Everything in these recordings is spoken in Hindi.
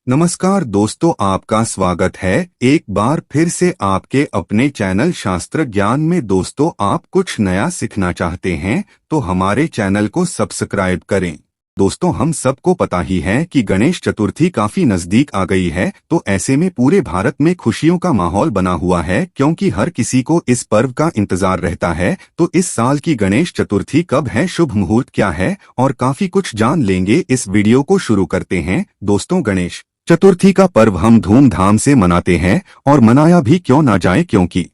नमस्कार दोस्तों, आपका स्वागत है एक बार फिर से आपके अपने चैनल शास्त्र ज्ञान में। दोस्तों, आप कुछ नया सीखना चाहते हैं तो हमारे चैनल को सब्सक्राइब करें। दोस्तों, हम सबको पता ही है कि गणेश चतुर्थी काफी नजदीक आ गई है, तो ऐसे में पूरे भारत में खुशियों का माहौल बना हुआ है, क्योंकि हर किसी को इस पर्व का इंतजार रहता है। तो इस साल की गणेश चतुर्थी कब है, शुभ मुहूर्त क्या है, और काफी कुछ जान लेंगे। इस वीडियो को शुरू करते हैं। दोस्तों, गणेश चतुर्थी का पर्व हम धूमधाम से मनाते हैं, और मनाया भी क्यों ना जाए, क्योंकि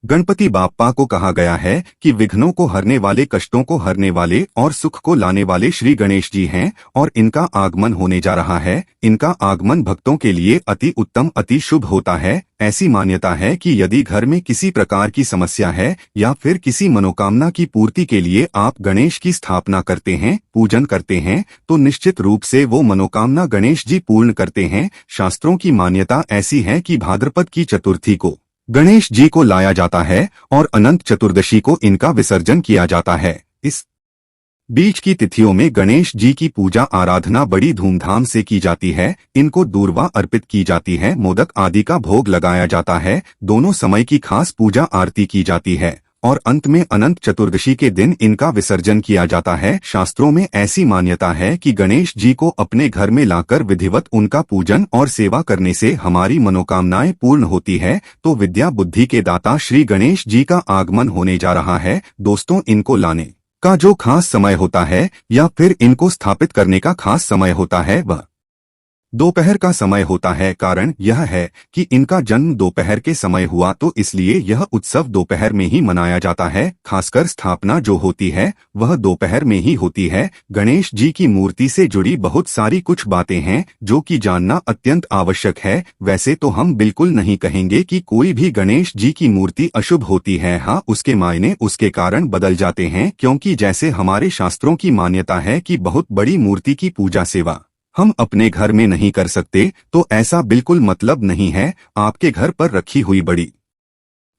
गणपति बाप्पा को कहा गया है कि विघ्नों को हरने वाले, कष्टों को हरने वाले और सुख को लाने वाले श्री गणेश जी हैं, और इनका आगमन होने जा रहा है। इनका आगमन भक्तों के लिए अति उत्तम, अति शुभ होता है। ऐसी मान्यता है कि यदि घर में किसी प्रकार की समस्या है या फिर किसी मनोकामना की पूर्ति के लिए आप गणेश की स्थापना करते हैं, पूजन करते हैं, तो निश्चित रूप से वो मनोकामना गणेश जी पूर्ण करते हैं। शास्त्रों की मान्यता ऐसी है कि भाद्रपद की चतुर्थी को गणेश जी को लाया जाता है और अनंत चतुर्दशी को इनका विसर्जन किया जाता है। इस बीच की तिथियों में गणेश जी की पूजा आराधना बड़ी धूमधाम से की जाती है। इनको दूर्वा अर्पित की जाती है, मोदक आदि का भोग लगाया जाता है। दोनों समय की खास पूजा आरती की जाती है और अंत में अनंत चतुर्दशी के दिन इनका विसर्जन किया जाता है। शास्त्रों में ऐसी मान्यता है कि गणेश जी को अपने घर में लाकर विधिवत उनका पूजन और सेवा करने से हमारी मनोकामनाएं पूर्ण होती है। तो विद्या बुद्धि के दाता श्री गणेश जी का आगमन होने जा रहा है। दोस्तों, इनको लाने का जो खास समय होता है या फिर इनको स्थापित करने का खास समय होता है, वह दोपहर का समय होता है। कारण यह है कि इनका जन्म दोपहर के समय हुआ, तो इसलिए यह उत्सव दोपहर में ही मनाया जाता है। खासकर स्थापना जो होती है वह दोपहर में ही होती है। गणेश जी की मूर्ति से जुड़ी बहुत सारी कुछ बातें हैं जो कि जानना अत्यंत आवश्यक है। वैसे तो हम बिल्कुल नहीं कहेंगे कि कोई भी गणेश जी की मूर्ति अशुभ होती है। हाँ, उसके मायने, उसके कारण बदल जाते हैं, क्योंकि जैसे हमारे शास्त्रों की मान्यता है कि बहुत बड़ी मूर्ति की पूजा सेवा हम अपने घर में नहीं कर सकते, तो ऐसा बिल्कुल मतलब नहीं है। आपके घर पर रखी हुई बड़ी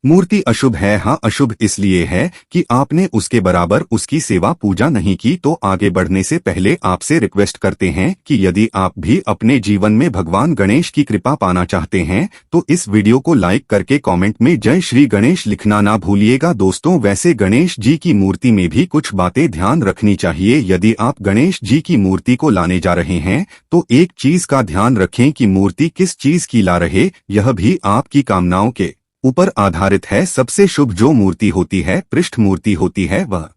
मूर्ति अशुभ है। हाँ, अशुभ इसलिए है कि आपने उसके बराबर उसकी सेवा पूजा नहीं की। तो आगे बढ़ने से पहले आपसे रिक्वेस्ट करते हैं कि यदि आप भी अपने जीवन में भगवान गणेश की कृपा पाना चाहते हैं तो इस वीडियो को लाइक करके कमेंट में जय श्री गणेश लिखना ना भूलिएगा। दोस्तों, वैसे गणेश जी की मूर्ति में भी कुछ बातें ध्यान रखनी चाहिए। यदि आप गणेश जी की मूर्ति को लाने जा रहे हैं तो एक चीज का ध्यान रखें कि मूर्ति किस चीज की ला रहे, यह भी आपकी कामनाओं के ऊपर आधारित है। सबसे शुभ जो मूर्ति होती है, पृष्ठ मूर्ति होती है, वह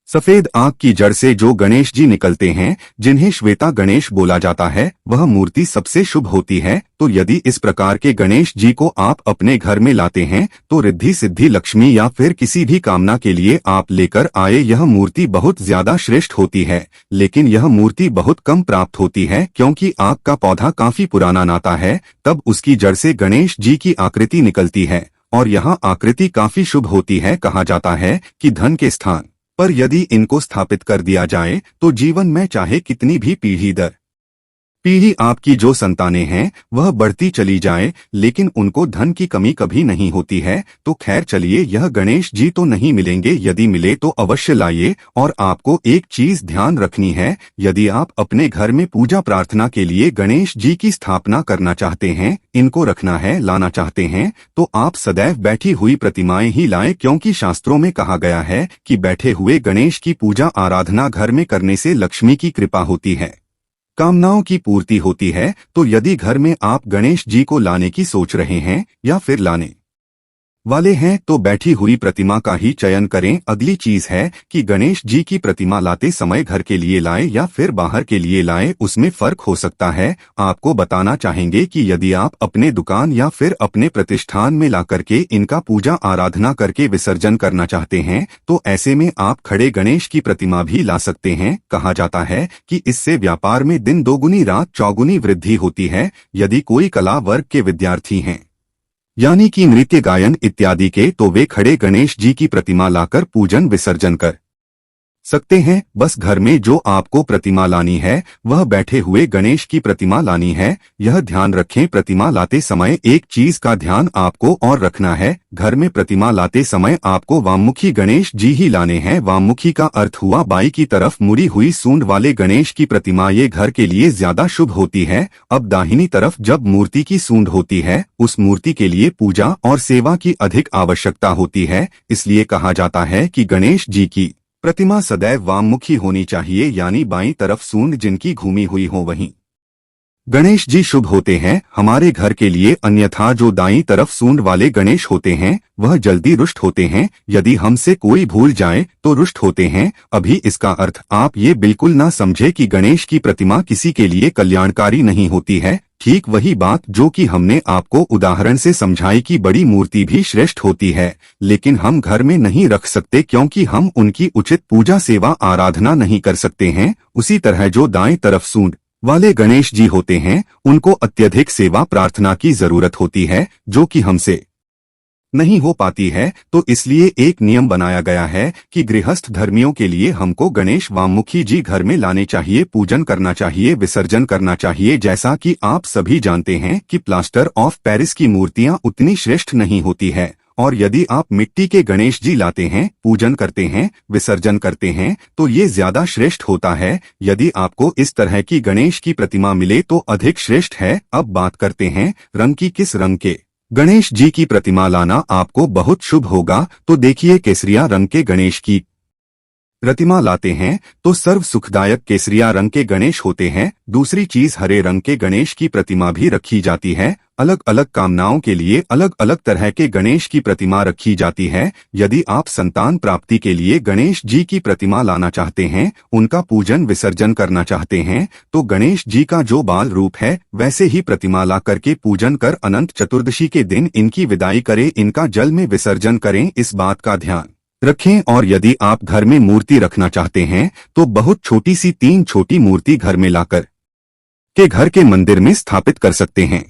सफेद आंख की जड़ से जो गणेश जी निकलते हैं, जिन्हें श्वेता गणेश बोला जाता है, वह मूर्ति सबसे शुभ होती है। तो यदि इस प्रकार के गणेश जी को आप अपने घर में लाते हैं तो रिद्धि सिद्धि लक्ष्मी या फिर किसी भी कामना के लिए आप लेकर आए, यह मूर्ति बहुत ज्यादा श्रेष्ठ होती है। लेकिन यह मूर्ति बहुत कम प्राप्त होती है, क्योंकि आग का पौधा काफी पुराना नाता है, तब उसकी जड़ से गणेश जी की आकृति निकलती है, और यह आकृति काफी शुभ होती है। कहा जाता है कि धन के स्थान पर यदि इनको स्थापित कर दिया जाए तो जीवन में चाहे कितनी भी पीढ़ी दर पीढ़ी आपकी जो संतानें हैं वह बढ़ती चली जाए, लेकिन उनको धन की कमी कभी नहीं होती है। तो खैर चलिए, यह गणेश जी तो नहीं मिलेंगे, यदि मिले तो अवश्य लाइए। और आपको एक चीज ध्यान रखनी है, यदि आप अपने घर में पूजा प्रार्थना के लिए गणेश जी की स्थापना करना चाहते हैं, इनको रखना है, लाना चाहते हैं, तो आप सदैव बैठी हुई प्रतिमाएं ही लाएं, क्योंकि शास्त्रों में कहा गया है कि बैठे हुए गणेश की पूजा आराधना घर में करने से लक्ष्मी की कृपा होती है, कामनाओं की पूर्ति होती है। तो यदि घर में आप गणेश जी को लाने की सोच रहे हैं या फिर लाने वाले हैं तो बैठी हुई प्रतिमा का ही चयन करें। अगली चीज है कि गणेश जी की प्रतिमा लाते समय घर के लिए लाएं या फिर बाहर के लिए लाएं, उसमें फर्क हो सकता है। आपको बताना चाहेंगे कि यदि आप अपने दुकान या फिर अपने प्रतिष्ठान में ला करके इनका पूजा आराधना करके विसर्जन करना चाहते हैं तो ऐसे में आप खड़े गणेश की प्रतिमा भी ला सकते हैं। कहा जाता है कि इससे व्यापार में दिन दोगुनी रात चौगुनी वृद्धि होती है। यदि कोई कला वर्ग के विद्यार्थी हैं, यानी कि नृत्य गायन इत्यादि के, तो वे खड़े गणेश जी की प्रतिमा लाकर पूजन विसर्जन कर सकते हैं। बस घर में जो आपको प्रतिमा लानी है वह बैठे हुए गणेश की प्रतिमा लानी है। यह ध्यान रखें, प्रतिमा लाते समय एक चीज का ध्यान आपको और रखना है। घर में प्रतिमा लाते समय आपको वाममुखी गणेश जी ही लाने हैं। वाममुखी का अर्थ हुआ बाई की तरफ मुड़ी हुई सूंड वाले गणेश की प्रतिमा, ये घर के लिए ज्यादा शुभ होती है। अब दाहिनी तरफ जब मूर्ति की सूंड होती है, उस मूर्ति के लिए पूजा और सेवा की अधिक आवश्यकता होती है। इसलिए कहा जाता है कि गणेश जी की प्रतिमा सदैव वाममुखी होनी चाहिए, यानी बाईं तरफ सूंड जिनकी घूमी हुई हो वहीं गणेश जी शुभ होते हैं हमारे घर के लिए। अन्यथा जो दाईं तरफ सूंड वाले गणेश होते हैं वह जल्दी रुष्ट होते हैं। यदि हमसे कोई भूल जाए तो रुष्ट होते हैं। अभी इसका अर्थ आप ये बिल्कुल ना समझे कि गणेश की प्रतिमा किसी के लिए कल्याणकारी नहीं होती है। ठीक वही बात जो कि हमने आपको उदाहरण से समझाई कि बड़ी मूर्ति भी श्रेष्ठ होती है, लेकिन हम घर में नहीं रख सकते क्योंकि हम उनकी उचित पूजा सेवा आराधना नहीं कर सकते हैं। उसी तरह जो दाएं तरफ सूंड वाले गणेश जी होते हैं उनको अत्यधिक सेवा प्रार्थना की जरूरत होती है, जो कि हमसे नहीं हो पाती है। तो इसलिए एक नियम बनाया गया है कि गृहस्थ धर्मियों के लिए हमको गणेश वाममुखी जी घर में लाने चाहिए, पूजन करना चाहिए, विसर्जन करना चाहिए। जैसा कि आप सभी जानते हैं कि प्लास्टर ऑफ पेरिस की मूर्तियां उतनी श्रेष्ठ नहीं होती है, और यदि आप मिट्टी के गणेश जी लाते हैं, पूजन करते हैं, विसर्जन करते हैं तो ये ज्यादा श्रेष्ठ होता है। यदि आपको इस तरह की गणेश की प्रतिमा मिले तो अधिक श्रेष्ठ है। अब बात करते हैं रंग की। किस रंग के गणेश जी की प्रतिमा लाना आपको बहुत शुभ होगा? तो देखिए, केसरिया रंग के गणेश की प्रतिमा लाते हैं तो सर्व सुखदायक केसरिया रंग के गणेश होते हैं। दूसरी चीज, हरे रंग के गणेश की प्रतिमा भी रखी जाती है। अलग अलग कामनाओं के लिए अलग अलग तरह के गणेश की प्रतिमा रखी जाती है। यदि आप संतान प्राप्ति के लिए गणेश जी की प्रतिमा लाना चाहते हैं, उनका पूजन विसर्जन करना चाहते हैं, तो गणेश जी का जो बाल रूप है वैसे ही प्रतिमा ला करके पूजन कर अनंत चतुर्दशी के दिन इनकी विदाई करें, इनका जल में विसर्जन करें। इस बात का ध्यान रखें। और यदि आप घर में मूर्ति रखना चाहते हैं तो बहुत छोटी सी 3 छोटी मूर्ति घर में लाकर के घर के मंदिर में स्थापित कर सकते हैं,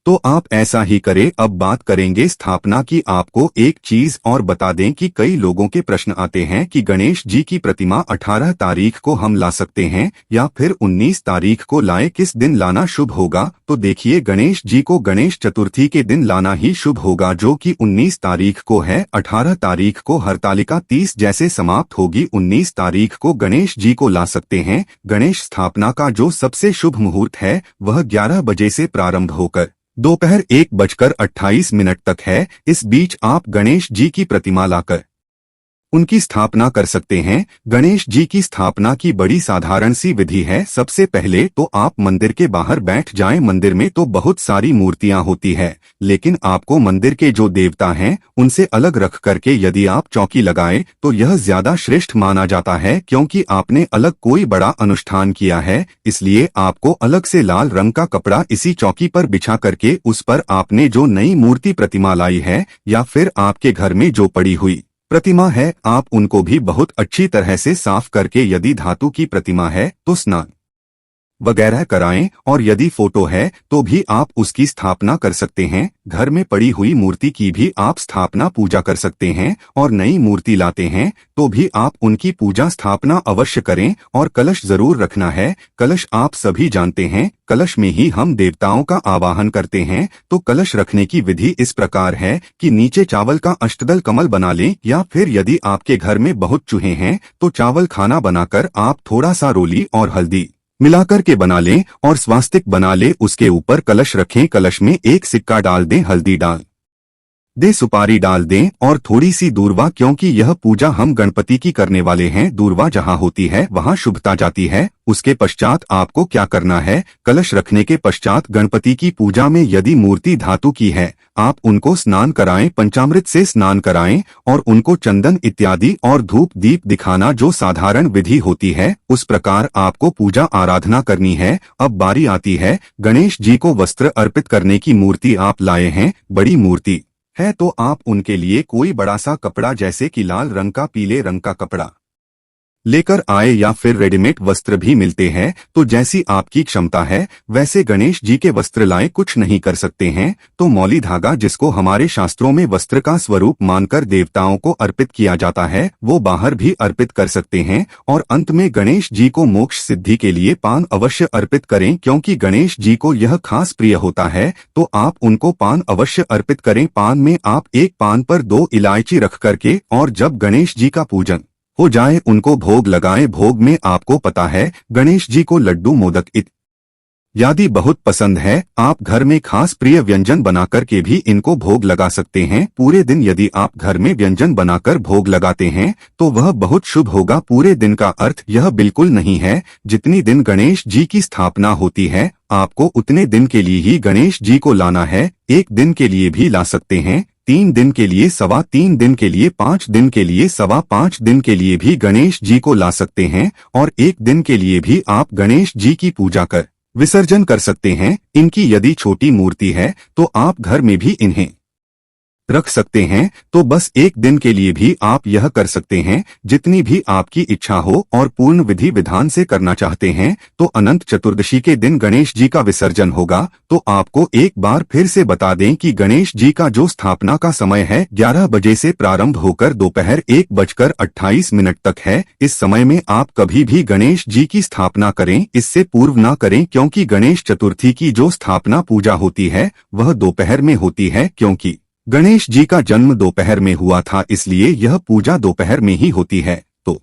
तो आप ऐसा ही करें। अब बात करेंगे स्थापना की। आपको एक चीज और बता दें कि कई लोगों के प्रश्न आते हैं कि गणेश जी की प्रतिमा 18 तारीख को हम ला सकते हैं या फिर 19 तारीख को लाएं, किस दिन लाना शुभ होगा? तो देखिए, गणेश जी को गणेश चतुर्थी के दिन लाना ही शुभ होगा, जो कि 19 तारीख को है। 18 तारीख को हरतालिका 30 जैसे समाप्त होगी। 19 तारीख को गणेश जी को ला सकते हैं। गणेश स्थापना का जो सबसे शुभ मुहूर्त है वह 11 बजे से प्रारंभ होकर दोपहर 1:28 तक है। इस बीच आप गणेश जी की प्रतिमा लाकर उनकी स्थापना कर सकते हैं। गणेश जी की स्थापना की बड़ी साधारण सी विधि है। सबसे पहले तो आप मंदिर के बाहर बैठ जाएं। मंदिर में तो बहुत सारी मूर्तियां होती है, लेकिन आपको मंदिर के जो देवता हैं उनसे अलग रख करके यदि आप चौकी लगाएं तो यह ज्यादा श्रेष्ठ माना जाता है, क्योंकि आपने अलग कोई बड़ा अनुष्ठान किया है। इसलिए आपको अलग से लाल रंग का कपड़ा इसी चौकी पर बिछा करके उस पर आपने जो नई मूर्ति प्रतिमा लाई है या फिर आपके घर में जो पड़ी हुई प्रतिमा है, आप उनको भी बहुत अच्छी तरह से साफ करके, यदि धातु की प्रतिमा है तो स्नान वगैरह कराएं, और यदि फोटो है तो भी आप उसकी स्थापना कर सकते हैं। घर में पड़ी हुई मूर्ति की भी आप स्थापना पूजा कर सकते हैं, और नई मूर्ति लाते हैं तो भी आप उनकी पूजा स्थापना अवश्य करें। और कलश जरूर रखना है। कलश आप सभी जानते हैं, कलश में ही हम देवताओं का आवाहन करते हैं। तो कलश रखने की विधि इस प्रकार है कि नीचे चावल का अष्टदल कमल बना लें, या फिर यदि आपके घर में बहुत चूहे हैं तो चावल खाना बनाकर आप थोड़ा सा रोली और हल्दी मिलाकर के बना लें और स्वास्तिक बना ले। उसके ऊपर कलश रखें। कलश में एक सिक्का डाल दें, हल्दी डाल दें, सुपारी डाल दें और थोड़ी सी दूर्वा, क्योंकि यह पूजा हम गणपति की करने वाले हैं। दूर्वा जहाँ होती है वहाँ शुभता जाती है। उसके पश्चात आपको क्या करना है? कलश रखने के पश्चात गणपति की पूजा में यदि मूर्ति धातु की है, आप उनको स्नान कराएं, पंचामृत से स्नान कराएं और उनको चंदन इत्यादि और धूप दीप दिखाना, जो साधारण विधि होती है उस प्रकार आपको पूजा आराधना करनी है। अब बारी आती है गणेश जी को वस्त्र अर्पित करने की। मूर्ति आप लाए हैं, बड़ी मूर्ति है, तो आप उनके लिए कोई बड़ा सा कपड़ा, जैसे कि लाल रंग का, पीले रंग का कपड़ा लेकर आए या फिर रेडीमेड वस्त्र भी मिलते हैं, तो जैसी आपकी क्षमता है वैसे गणेश जी के वस्त्र लाए कुछ नहीं कर सकते हैं तो मौली धागा, जिसको हमारे शास्त्रों में वस्त्र का स्वरूप मानकर देवताओं को अर्पित किया जाता है, वो बाहर भी अर्पित कर सकते हैं। और अंत में गणेश जी को मोक्ष सिद्धि के लिए पान अवश्य अर्पित करें, क्योंकि गणेश जी को यह खास प्रिय होता है, तो आप उनको पान अवश्य अर्पित करें। पान में आप एक पान पर 2 इलायची रख करके और जब गणेश जी का पूजन हो जाए उनको भोग लगाएं। भोग में आपको पता है गणेश जी को लड्डू, मोदक इत्यादि बहुत पसंद है। आप घर में खास प्रिय व्यंजन बनाकर के भी इनको भोग लगा सकते हैं। पूरे दिन यदि आप घर में व्यंजन बनाकर भोग लगाते हैं तो वह बहुत शुभ होगा। पूरे दिन का अर्थ यह बिल्कुल नहीं है। जितनी दिन गणेश जी की स्थापना होती है आपको उतने दिन के लिए ही गणेश जी को लाना है। 1 दिन के लिए भी ला सकते हैं, 3 दिन के लिए, 3.25 दिन के लिए, 5 दिन के लिए, 5.25 दिन के लिए भी गणेश जी को ला सकते हैं और 1 दिन के लिए भी आप गणेश जी की पूजा कर विसर्जन कर सकते हैं। इनकी यदि छोटी मूर्ति है तो आप घर में भी इन्हें रख सकते हैं, तो बस 1 दिन के लिए भी आप यह कर सकते हैं। जितनी भी आपकी इच्छा हो और पूर्ण विधि विधान से करना चाहते हैं तो अनंत चतुर्दशी के दिन गणेश जी का विसर्जन होगा। तो आपको एक बार फिर से बता दें कि गणेश जी का जो स्थापना का समय है 11 बजे से प्रारंभ होकर दोपहर 1:28 तक है। इस समय में आप कभी भी गणेश जी की स्थापना करें, इससे पूर्व ना करें, क्योंकि गणेश चतुर्थी की जो स्थापना पूजा होती है वह दोपहर में होती है। क्योंकि गणेश जी का जन्म दोपहर में हुआ था, इसलिए यह पूजा दोपहर में ही होती है। तो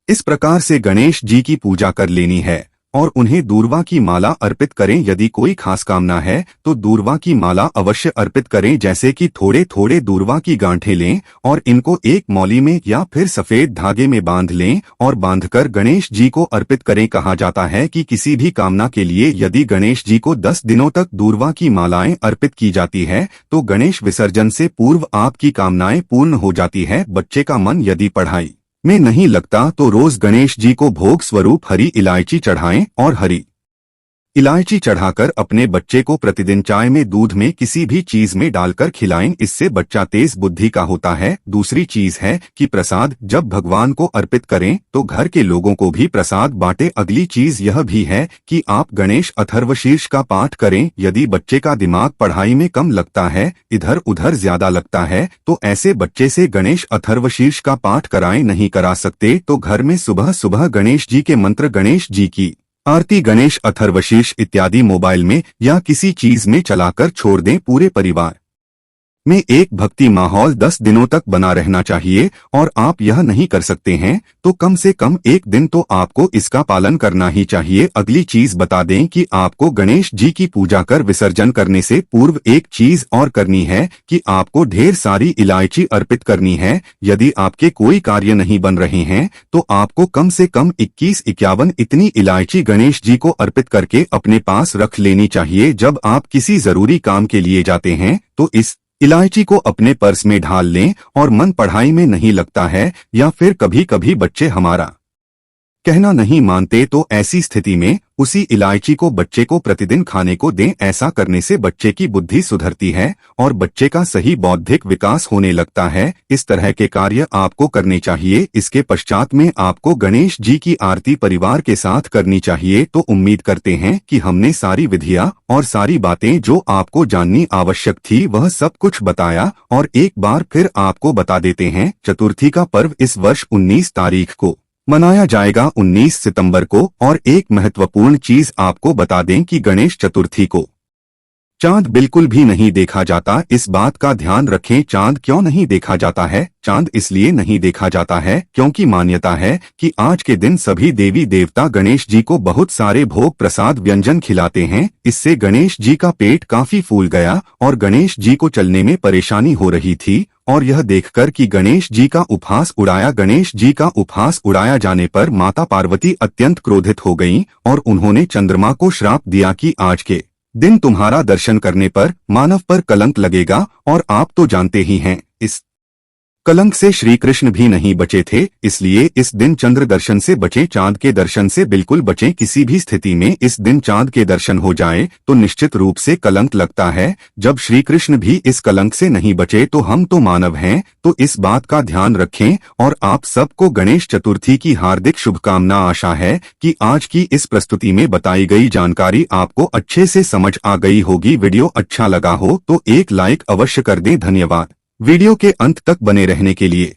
इस प्रकार से गणेश जी की पूजा कर लेनी है और उन्हें दूर्वा की माला अर्पित करें। यदि कोई खास कामना है तो दूर्वा की माला अवश्य अर्पित करें, जैसे कि थोड़े थोड़े दूर्वा की गांठें लें और इनको एक मौली में या फिर सफेद धागे में बांध लें और बांधकर गणेश जी को अर्पित करें। कहा जाता है कि किसी भी कामना के लिए यदि गणेश जी को 10 दिनों तक दूर्वा की मालाएं अर्पित की जाती है तो गणेश विसर्जन से पूर्व आपकी कामनाएं पूर्ण हो जाती है। बच्चे का मन यदि पढ़ाई में नहीं लगता तो रोज गणेश जी को भोग स्वरूप हरी इलायची चढ़ाएं और हरी इलायची चढ़ाकर अपने बच्चे को प्रतिदिन चाय में, दूध में, किसी भी चीज में डालकर खिलाएं। इससे बच्चा तेज बुद्धि का होता है। दूसरी चीज है कि प्रसाद जब भगवान को अर्पित करें तो घर के लोगों को भी प्रसाद बांटें। अगली चीज यह भी है कि आप गणेश अथर्वशीर्ष का पाठ करें। यदि बच्चे का दिमाग पढ़ाई में कम लगता है, इधर उधर ज्यादा लगता है, तो ऐसे बच्चे से गणेश अथर्वशीर्ष का पाठ कराएं। नहीं करा सकते तो घर में सुबह सुबह गणेश जी के मंत्र, गणेश जी की आरती, गणेश अथर्वशीर्ष इत्यादि मोबाइल में या किसी चीज में चलाकर छोड़ दें। पूरे परिवार में एक भक्ति माहौल 10 दिनों तक बना रहना चाहिए और आप यह नहीं कर सकते हैं तो कम से कम 1 दिन तो आपको इसका पालन करना ही चाहिए। अगली चीज बता दें कि आपको गणेश जी की पूजा कर विसर्जन करने से पूर्व एक चीज और करनी है कि आपको ढेर सारी इलायची अर्पित करनी है। यदि आपके कोई कार्य नहीं बन रहे हैं तो आपको कम से कम 21-51 इतनी इलायची गणेश जी को अर्पित करके अपने पास रख लेनी चाहिए। जब आप किसी जरूरी काम के लिए जाते हैं तो इस इलायची को अपने पर्स में ढाल लें और मन पढ़ाई में नहीं लगता है या फिर कभी कभी बच्चे हमारा कहना नहीं मानते तो ऐसी स्थिति में उसी इलायची को बच्चे को प्रतिदिन खाने को दें। ऐसा करने से बच्चे की बुद्धि सुधरती है और बच्चे का सही बौद्धिक विकास होने लगता है। इस तरह के कार्य आपको करने चाहिए। इसके पश्चात में आपको गणेश जी की आरती परिवार के साथ करनी चाहिए। तो उम्मीद करते हैं कि हमने सारी विधियां और सारी बातें जो आपको जाननी आवश्यक थी वह सब कुछ बताया। और एक बार फिर आपको बता देते हैं, चतुर्थी का पर्व इस वर्ष 19 तारीख को मनाया जाएगा, 19 सितंबर को। और एक महत्वपूर्ण चीज आपको बता दें कि गणेश चतुर्थी को चांद बिल्कुल भी नहीं देखा जाता। इस बात का ध्यान रखें। चांद क्यों नहीं देखा जाता है? चांद इसलिए नहीं देखा जाता है क्योंकि मान्यता है कि आज के दिन सभी देवी देवता गणेश जी को बहुत सारे भोग प्रसाद व्यंजन खिलाते हैं। इससे गणेश जी का पेट काफी फूल गया और गणेश जी को चलने में परेशानी हो रही थी। और यह देखकर कि गणेश जी का उपहास उड़ाया जाने पर माता पार्वती अत्यंत क्रोधित हो गईं और उन्होंने चंद्रमा को श्राप दिया कि आज के दिन तुम्हारा दर्शन करने पर मानव पर कलंक लगेगा। और आप तो जानते ही हैं, इस कलंक से श्री कृष्ण भी नहीं बचे थे, इसलिए इस दिन चंद्र दर्शन से बचें, चांद के दर्शन से बिल्कुल बचें। किसी भी स्थिति में इस दिन चांद के दर्शन हो जाए तो निश्चित रूप से कलंक लगता है। जब श्री कृष्ण भी इस कलंक से नहीं बचे तो हम तो मानव हैं, तो इस बात का ध्यान रखें। और आप सबको गणेश चतुर्थी की हार्दिक शुभकामना। आशा है कि आज की इस प्रस्तुति में बताई गई जानकारी आपको अच्छे से समझ आ गई होगी। वीडियो अच्छा लगा हो तो एक लाइक अवश्य कर दें। धन्यवाद वीडियो के अंत तक बने रहने के लिए।